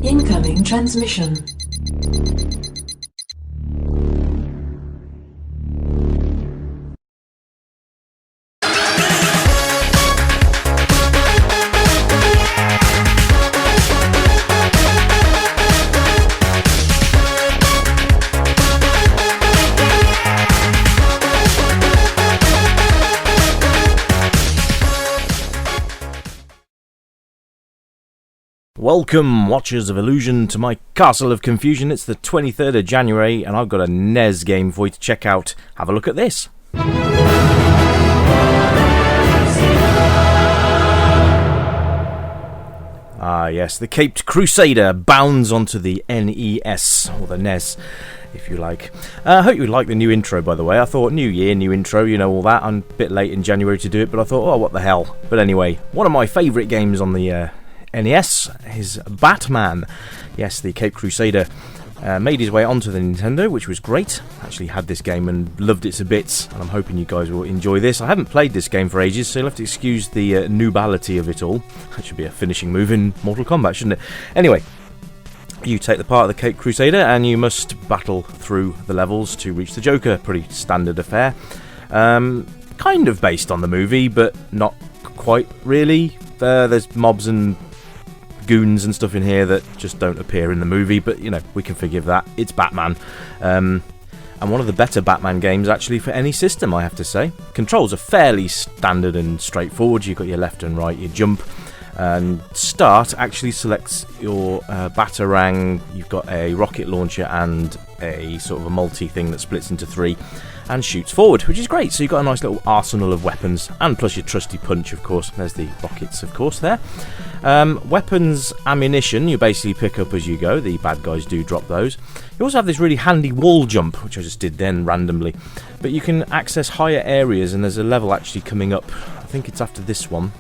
Incoming transmission. Welcome, Watchers of Illusion, to my Castle of Confusion. It's the 23rd of January, and I've got a NES game for you to check out. Have a look at this. Ah, yes, the Caped Crusader bounds onto the NES, or the NES, if you like. I hope you like the new intro, by the way. I thought, new year, new intro, you know, all that. I'm a bit late in January to do it, but I thought, oh, what the hell. But anyway, one of my favourite games on the NES is Batman. Yes, the Caped Crusader made his way onto the Nintendo, which was great. Actually had this game and loved it to bits, and I'm hoping you guys will enjoy this. I haven't played this game for ages, so you'll have to excuse the noobality of it all. That should be a finishing move in Mortal Kombat, shouldn't it? Anyway, you take the part of the Caped Crusader and you must battle through the levels to reach the Joker. Pretty standard affair. Kind of based on the movie, but not quite really. There's mobs and goons and stuff in here that just don't appear in the movie, but you know, we can forgive that. It's Batman, and one of the better Batman games actually for any system, I have to say. Controls are fairly standard and straightforward. You've got your left and right, your jump, and start actually selects your Batarang. You've got a rocket launcher and a sort of a multi thing that splits into three and shoots forward, which is great. So you've got a nice little arsenal of weapons, and plus your trusty punch, of course. There's the rockets, of course, there. Weapons, ammunition, you basically pick up as you go. The bad guys do drop those. You also have this really handy wall jump, which I just did then randomly. But you can access higher areas, and there's a level actually coming up, I think it's after this one,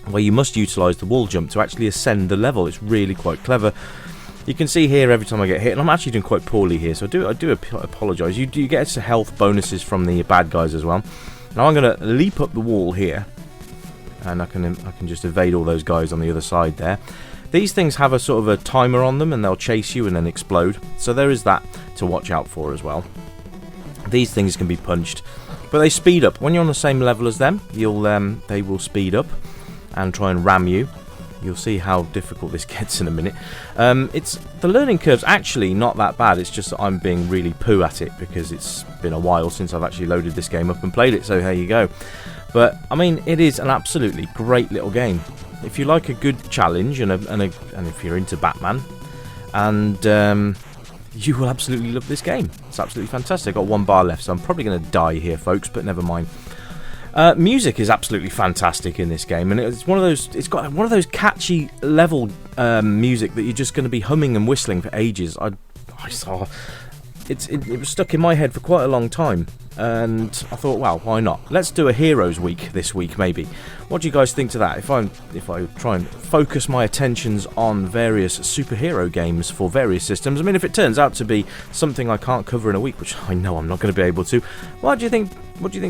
where you must utilise the wall jump to actually ascend the level. It's really quite clever. You can see here every time I get hit, and I'm actually doing quite poorly here, so I do apologise. You do get health bonuses from the bad guys as well. Now I'm going to leap up the wall here, and I can just evade all those guys on the other side there. These things have a sort of a timer on them, and they'll chase you and then explode. So there is that to watch out for as well. These things can be punched, but they speed up. When you're on the same level as them, they will speed up and try and ram you. You'll see how difficult this gets in a minute. The learning curve's actually not that bad. It's just that I'm being really poo at it because it's been a while since I've actually loaded this game up and played it. So there you go. But I mean, it is an absolutely great little game. If you like a good challenge and if you're into Batman, and you will absolutely love this game. It's absolutely fantastic. I've got one bar left, so I'm probably going to die here, folks. But never mind. Music is absolutely fantastic in this game, and it's one of those. It's got one of those catchy level music that you're just going to be humming and whistling for ages. I saw it was stuck in my head for quite a long time, and I thought, well, why not? Let's do a Heroes Week this week, maybe. What do you guys think to that? If I try and focus my attentions on various superhero games for various systems, I mean, if it turns out to be something I can't cover in a week, which I know I'm not going to be able to, what do you think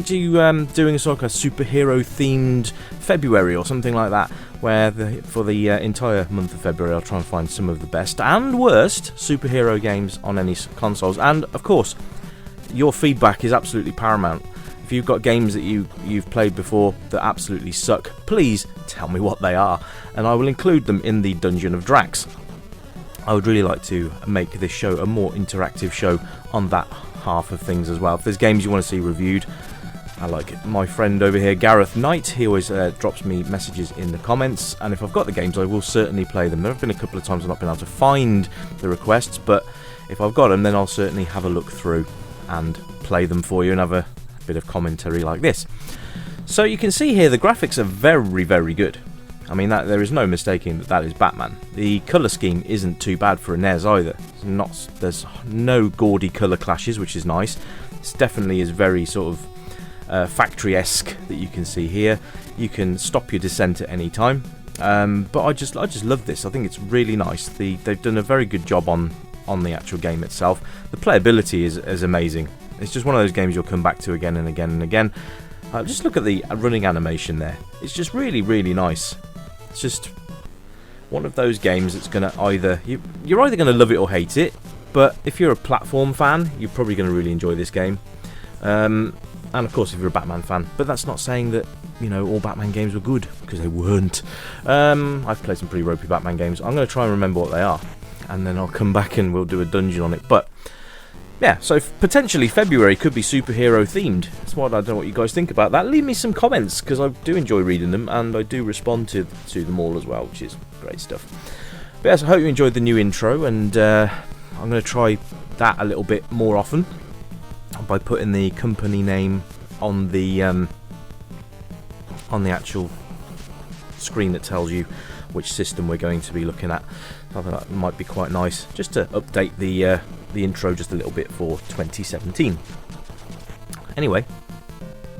to doing a sort of a superhero themed February or something like that, where for the entire month of February I'll try and find some of the best and worst superhero games on any consoles, and of course your feedback is absolutely paramount. If you've got games that you've played before that absolutely suck, please tell me what they are, and I will include them in the Dungeon of Drax. I would really like to make this show a more interactive show on that half of things as well. If there's games you want to see reviewed, I like my friend over here, Gareth Knight. He always drops me messages in the comments, and if I've got the games, I will certainly play them. There have been a couple of times I've not been able to find the requests, but if I've got them, then I'll certainly have a look through and play them for you and have a bit of commentary like this. So you can see here the graphics are very, very good. I mean, there is no mistaking that is Batman. The colour scheme isn't too bad for a NES either. There's no gaudy colour clashes, which is nice. It definitely is very sort of factory-esque that you can see here. You can stop your descent at any time. But I just love this. I think it's really nice. They've done a very good job on the actual game itself. The playability is amazing. It's just one of those games you'll come back to again and again and again. Just look at the running animation there. It's just really, really nice. It's just one of those games that's going to you're either going to love it or hate it, but if you're a platform fan, you're probably going to really enjoy this game. And of course, if you're a Batman fan, but that's not saying that, all Batman games were good, because they weren't. I've played some pretty ropey Batman games. I'm going to try and remember what they are, and then I'll come back and we'll do a dungeon on it. But yeah, so potentially February could be superhero themed. That's what I don't know what you guys think about that. Leave me some comments, because I do enjoy reading them, and I do respond to them all as well, which is great stuff. But yes, I hope you enjoyed the new intro, and I'm going to try that a little bit more often by putting the company name on the actual screen that tells you which system we're going to be looking at. I think that might be quite nice, just to update the intro just a little bit for 2017. Anyway,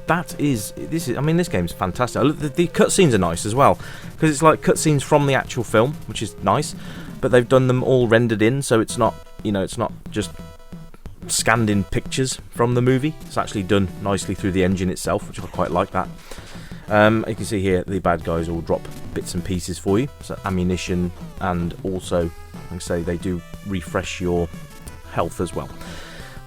this game's fantastic. The cutscenes are nice as well, because it's like cutscenes from the actual film, which is nice, but they've done them all rendered in, so it's not just scanned in pictures from the movie. It's actually done nicely through the engine itself, which I quite like that. You can see here the bad guys all drop bits and pieces for you, so ammunition, and also, like I say, they do refresh your health as well.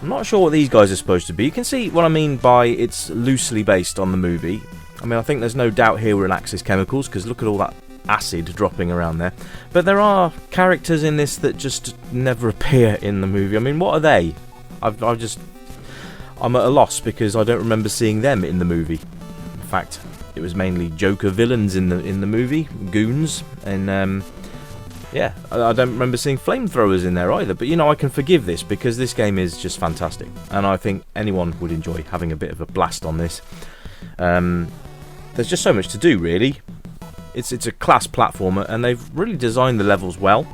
I'm not sure what these guys are supposed to be. You can see what I mean by it's loosely based on the movie. I think there's no doubt here we're in Axis Chemicals, because look at all that acid dropping around there. But there are characters in this that just never appear in the movie. What are they? I'm at a loss, because I don't remember seeing them in the movie. In fact, it was mainly Joker villains in the movie, goons, and I don't remember seeing flamethrowers in there either. But I can forgive this, because this game is just fantastic, and I think anyone would enjoy having a bit of a blast on this. There's just so much to do, really. It's a class platformer, and they've really designed the levels well.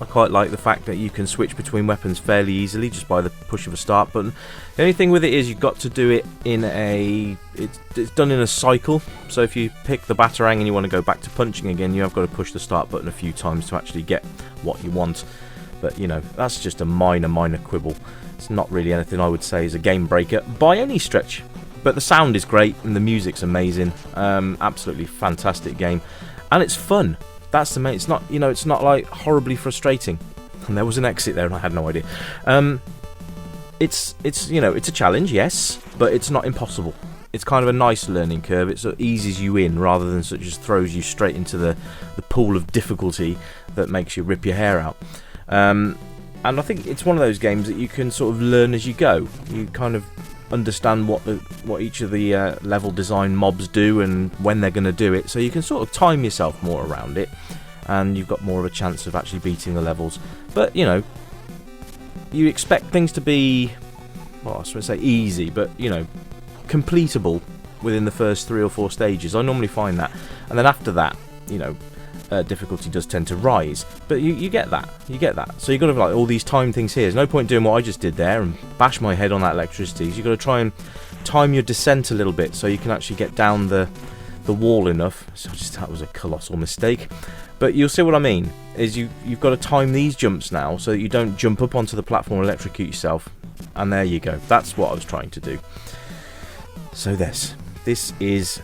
I quite like the fact that you can switch between weapons fairly easily just by the push of a start button. The only thing with it is you've got to do it in it's done in a cycle. So if you pick the Batarang and you want to go back to punching again, you have got to push the start button a few times to actually get what you want. But that's just a minor quibble. It's not really anything I would say is a game breaker by any stretch. But the sound is great and the music's amazing. Absolutely fantastic game, and it's fun. That's the main. It's not, it's not like horribly frustrating. And there was an exit there, and I had no idea. It's a challenge, yes, but it's not impossible. It's kind of a nice learning curve. It sort of eases you in rather than sort of just throws you straight into the pool of difficulty that makes you rip your hair out. And I think it's one of those games that you can sort of learn as you go. You kind of understand what each of the level design mobs do and when they're going to do it, so you can sort of time yourself more around it, and you've got more of a chance of actually beating the levels. But you expect things to be, well, I was going to say easy, but completable within the first 3 or 4 stages. I normally find that, and then after that, difficulty does tend to rise, but you get that. So you've got to have all these time things here. There's no point doing what I just did there and bash my head on that electricity. You've got to try and time your descent a little bit so you can actually get down the wall enough. So that was a colossal mistake, but you'll see what I mean. Is you've got to time these jumps now so that you don't jump up onto the platform and electrocute yourself. And there you go. That's what I was trying to do. So this is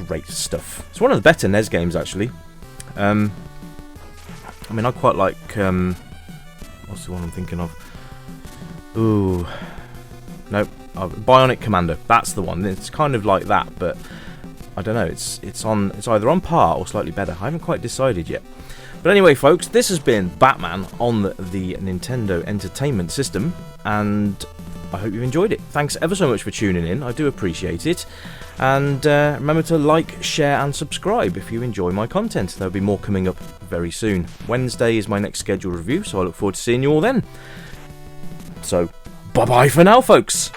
great stuff. It's one of the better NES games, actually. I quite like, what's the one I'm thinking of? Ooh, nope, Bionic Commando, that's the one. It's kind of like that, but I don't know, it's either on par or slightly better. I haven't quite decided yet. But anyway, folks, this has been Batman on the Nintendo Entertainment System, and I hope you've enjoyed it. Thanks ever so much for tuning in, I do appreciate it. And remember to like, share and subscribe if you enjoy my content. There'll be more coming up very soon. Wednesday is my next scheduled review, so I look forward to seeing you all then. So, bye-bye for now, folks.